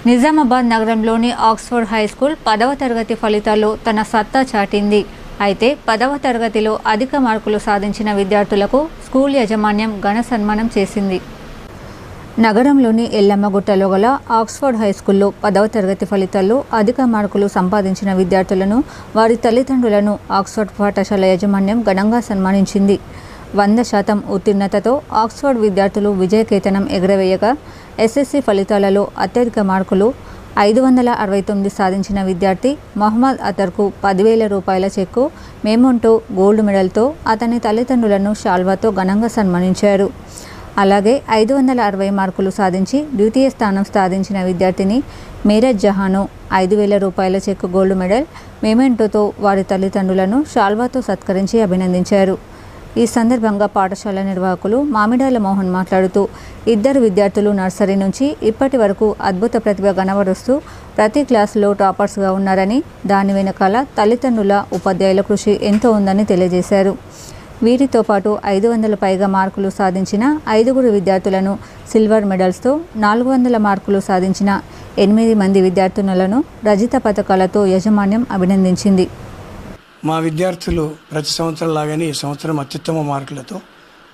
నిజామాబాద్ నగరంలోని Oxford high school 10వ తరగతి ఫలితాల్లో తన సత్తా చాటింది. అయితే 10వ తరగతిలో అధిక మార్కులు సాధించిన విద్యార్థులకు స్కూల్ యాజమాన్యం ఘన సన్మానం చేసింది. నగరంలోని ఎల్లమ్మగుట్టలో గల ఆక్స్ఫర్డ్ హై స్కూల్లో 10వ తరగతి ఫలితాల్లో అధిక మార్కులు సంపాదించిన విద్యార్థులను, వారి తల్లిదండ్రులను ఆక్స్ఫర్డ్ పాఠశాల యాజమాన్యం ఘనంగా సన్మానించింది. 100% ఉత్తీర్ణతతో ఆక్స్ఫర్డ్ విద్యార్థులు విజయకేతనం ఎగురవేయగా, ఎస్ఎస్సి ఫలితాలలో అత్యధిక మార్కులు 569 సాధించిన విద్యార్థి మొహమ్మద్ అతర్కు 10,000 రూపాయల చెక్కు, మెమోంటో, గోల్డ్ మెడల్తో అతని తల్లిదండ్రులను శాల్వాతో ఘనంగా సన్మానించారు. అలాగే 560 మార్కులు సాధించి ద్వితీయ స్థానం సాధించిన విద్యార్థిని మీరజ్ జహాను 5,000 రూపాయల చెక్కు, గోల్డ్ మెడల్, మెమోంటోతో వారి తల్లిదండ్రులను శాల్వాతో సత్కరించి అభినందించారు. ఈ సందర్భంగా పాఠశాల నిర్వాహకులు మామిడాల మోహన్ మాట్లాడుతూ, ఇద్దరు విద్యార్థులు నర్సరీ నుంచి ఇప్పటి వరకు అద్భుత ప్రతిభ కనబరుస్తూ ప్రతి క్లాసులో టాపర్స్గా ఉన్నారని, దాని వెనకాల తల్లిదండ్రుల, ఉపాధ్యాయుల కృషి ఎంతో ఉందని తెలియజేశారు. వీరితో పాటు 500 పైగా మార్కులు సాధించిన 5గురు విద్యార్థులను సిల్వర్ మెడల్స్తో, 400 మార్కులు సాధించిన 8 మంది విద్యార్థినులను రజిత పథకాలతో యాజమాన్యం అభినందించింది. మా విద్యార్థులు ప్రతి సంవత్సరం లాగానే ఈ సంవత్సరం అత్యుత్తమ మార్కులతో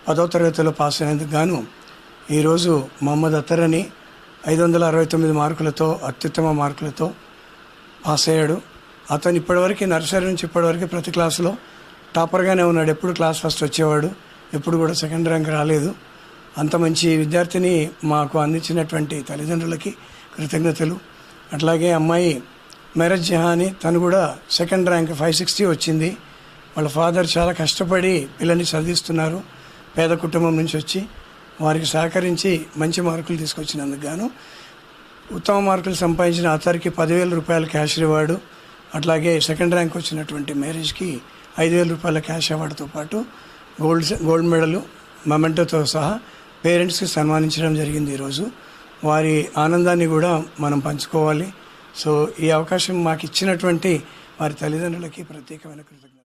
10వ తరగతిలో పాస్ అయినందుకు గాను ఈరోజు మొహమ్మద్ అతర్ అని 569 మార్కులతో అత్యుత్తమ మార్కులతో పాస్ అయ్యాడు. అతను ఇప్పటివరకు నర్సరీ నుంచి ఇప్పటివరకు ప్రతి క్లాసులో టాపర్గానే ఉన్నాడు. ఎప్పుడు క్లాస్ ఫస్ట్ వచ్చేవాడు, ఎప్పుడు కూడా సెకండ్ ర్యాంక్ రాలేదు. అంత మంచి విద్యార్థిని మాకు అందించినటువంటి తల్లిదండ్రులకి కృతజ్ఞతలు. అట్లాగే అమ్మాయి మీరజ్ జహాని, తను కూడా సెకండ్ ర్యాంక్ 560 వచ్చింది. వాళ్ళ ఫాదర్ చాలా కష్టపడి పిల్లల్ని చదివిస్తున్నారు. పేద కుటుంబం నుంచి వచ్చి వారికి సహకరించి మంచి మార్కులు తీసుకొచ్చినందుకు గాను ఉత్తమ మార్కులు సంపాదించిన అతరికి 10,000 రూపాయల క్యాష్ రివార్డు, అట్లాగే సెకండ్ ర్యాంక్ వచ్చినటువంటి మ్యారేజ్కి 5,000 రూపాయల క్యాష్ అవార్డుతో పాటు గోల్డ్ మెడలు, మొమెంటోతో సహా పేరెంట్స్కి సన్మానించడం జరిగింది. ఈరోజు వారి ఆనందాన్ని కూడా మనం పంచుకోవాలి. సో ఈ అవకాశం మాకు ఇచ్చినటువంటి వారి తల్లిదండ్రులకి ప్రత్యేకమైన కృతజ్ఞతలు.